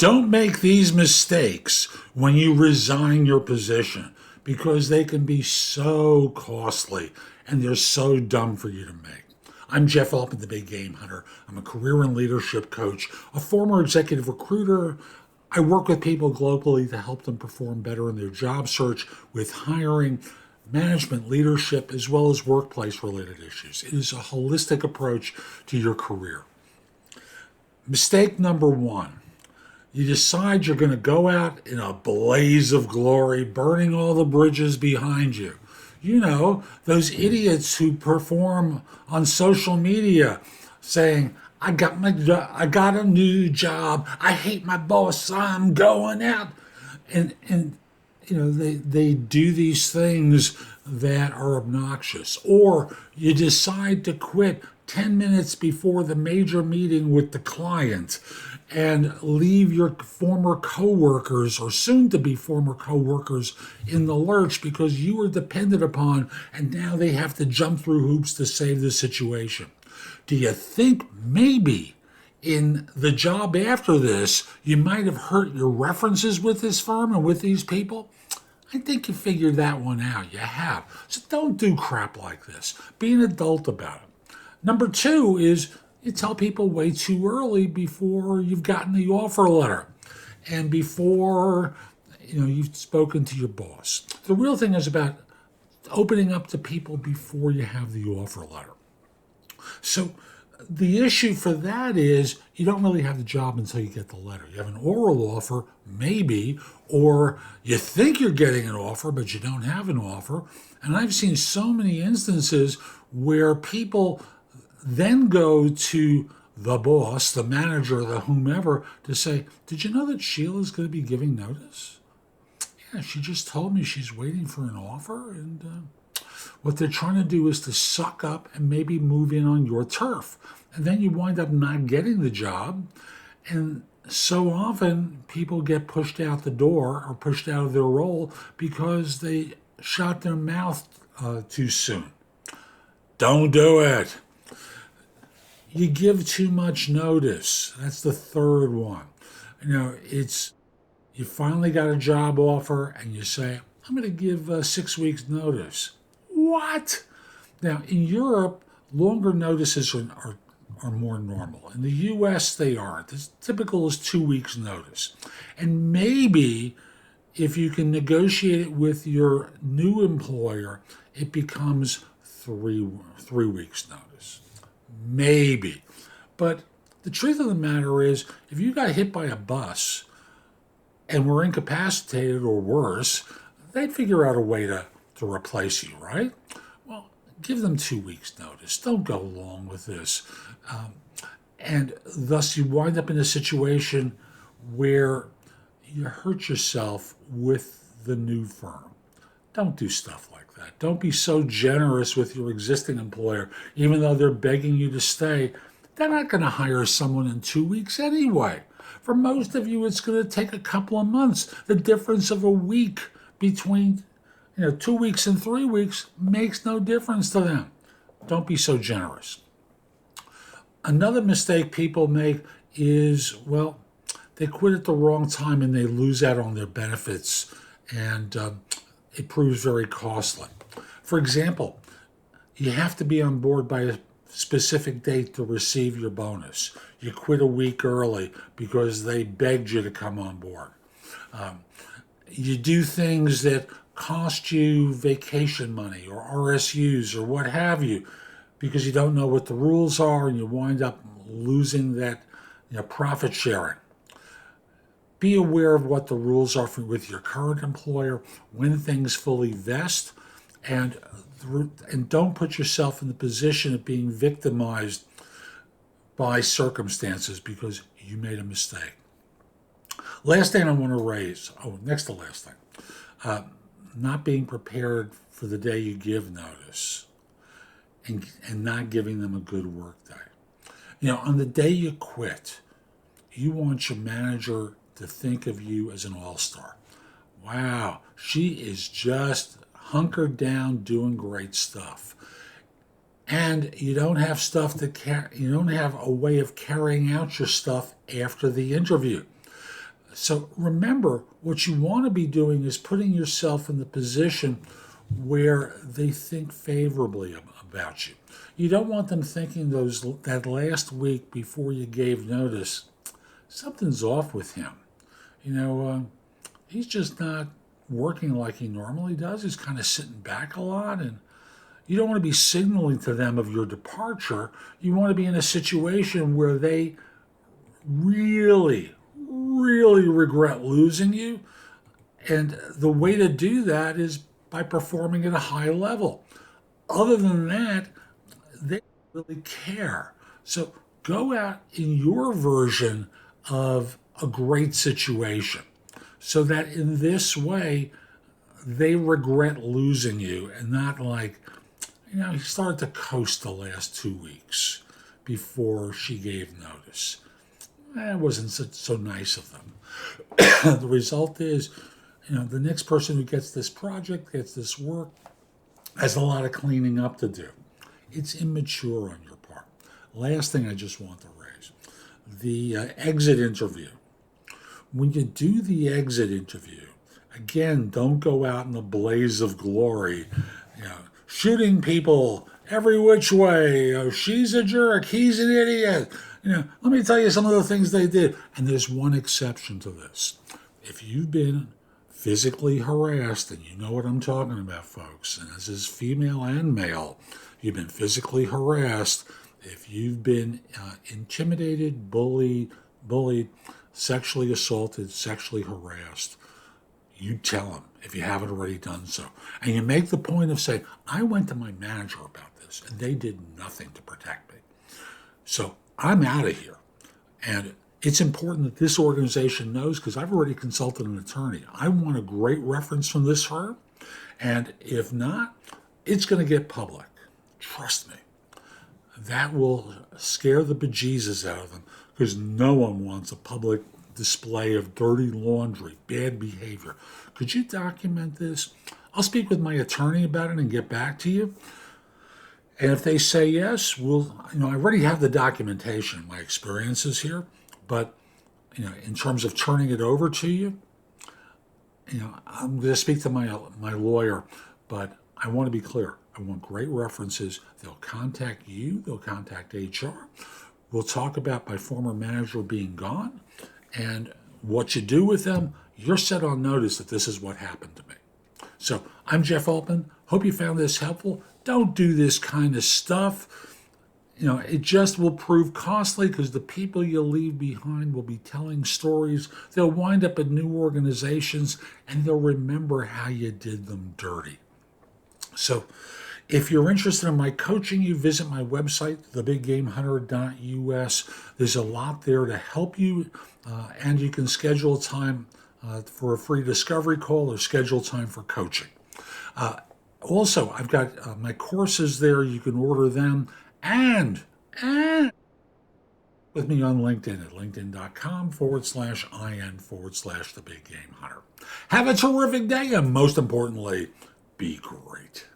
Don't make these mistakes when you resign your position because they can be so costly and they're so dumb for you to make. I'm Jeff Altman, the Big Game Hunter. I'm a career and leadership coach, a former executive recruiter. I work with people globally to help them perform better in their job search with hiring, management, leadership, as well as workplace-related issues. It is a holistic approach to your career. Mistake number one. You decide you're going to go out in a blaze of glory, burning all the bridges behind you. You know, those idiots who perform on social media saying, I got a new job. I hate my boss. I'm going out. And you know, they do these things that are obnoxious. Or you decide to quit 10 minutes before the major meeting with the client and leave your former coworkers or soon to be former coworkers in the lurch because you were dependent upon and now they have to jump through hoops to save the situation. Do you think maybe in the job after this you might have hurt your references with this firm and with these people? I think you figured that one out. You have. So don't do crap like this. Be an adult about it. Number two is you tell people way too early before you've gotten the offer letter and before you've spoken to your boss. The real thing is about opening up to people before you have the offer letter. So the issue for that is you don't really have the job until you get the letter. You have an oral offer, maybe, or you think you're getting an offer, but you don't have an offer. And I've seen so many instances where people then go to the boss, the manager, the whomever, to say, did you know that Sheila's going to be giving notice? Yeah, she just told me she's waiting for an offer. And what they're trying to do is to suck up and maybe move in on your turf. And then you wind up not getting the job. And so often people get pushed out the door or pushed out of their role because they shot their mouth too soon. Don't do it. You give too much notice. That's the third one. You finally got a job offer and you say, I'm going to give 6 weeks notice. What? Now, in Europe, longer notices are more normal. In the U.S., they aren't. It's typical is 2 weeks notice. And maybe if you can negotiate it with your new employer, it becomes three weeks notice. Maybe. But the truth of the matter is, if you got hit by a bus and were incapacitated or worse, they'd figure out a way to replace you, right? Well, give them 2 weeks notice. Don't go long with this. And thus you wind up in a situation where you hurt yourself with the new firm. Don't do stuff like that. Don't be so generous with your existing employer, even though they're begging you to stay. They're not going to hire someone in 2 weeks anyway. For most of you, it's going to take a couple of months. The difference of a week between 2 weeks and 3 weeks makes no difference to them. Don't be so generous. Another mistake people make is, they quit at the wrong time and they lose out on their benefits, and it proves very costly. For example, you have to be on board by a specific date to receive your bonus. You quit a week early because they begged you to come on board. You do things that cost you vacation money or RSUs or what have you because you don't know what the rules are and you wind up losing that profit sharing. Be aware of what the rules are with your current employer, when things fully vest, and don't put yourself in the position of being victimized by circumstances because you made a mistake. Last thing I want to raise, next to last thing, not being prepared for the day you give notice and not giving them a good work day. On the day you quit, you want your manager to think of you as an all-star. Wow, she is just hunkered down doing great stuff. And you don't have you don't have a way of carrying out your stuff after the interview. So remember, what you want to be doing is putting yourself in the position where they think favorably about you. You don't want them thinking that last week before you gave notice, something's off with him. You know, he's just not working like he normally does. He's kind of sitting back a lot, and you don't want to be signaling to them of your departure. You want to be in a situation where they really, really regret losing you. And the way to do that is by performing at a high level. Other than that, they don't really care. So go out in your version of a great situation so that in this way they regret losing you and not like, he started to coast the last 2 weeks before she gave notice. It wasn't so nice of them. The result is, the next person who gets this project, gets this work, has a lot of cleaning up to do. It's immature on your part. Last thing I just want to raise, the exit interview. When you do the exit interview, again, don't go out in a blaze of glory, shooting people every which way. She's a jerk, he's an idiot. Let me tell you some of the things they did. And there's one exception to this. If you've been physically harassed, and you know what I'm talking about, folks, and this is female and male, you've been physically harassed, if you've been intimidated, bullied, sexually assaulted, sexually harassed, you tell them if you haven't already done so. And you make the point of saying, I went to my manager about this, and they did nothing to protect me. So I'm out of here. And it's important that this organization knows, because I've already consulted an attorney. I want a great reference from this firm. And if not, it's going to get public. Trust me. That will scare the bejesus out of them, because no one wants a public display of dirty laundry, bad behavior. Could you document this? I'll speak with my attorney about it and get back to you. And if they say yes, I already have the documentation, my experiences here. But, in terms of turning it over to you, I'm going to speak to my lawyer, but I want to be clear. I want great references. They'll contact you. They'll contact HR. We'll talk about my former manager being gone and what you do with them. You're set on notice that this is what happened to me. So I'm Jeff Altman. Hope you found this helpful. Don't do this kind of stuff. It just will prove costly, because the people you leave behind will be telling stories. They'll wind up in new organizations, and they'll remember how you did them dirty. So if you're interested in my coaching, you visit my website, thebiggamehunter.us. There's a lot there to help you, and you can schedule a time for a free discovery call or schedule time for coaching. Also, I've got my courses there. You can order them. And with me on LinkedIn at linkedin.com/IN/the Big Game Hunter. Have a terrific day, and most importantly, be great.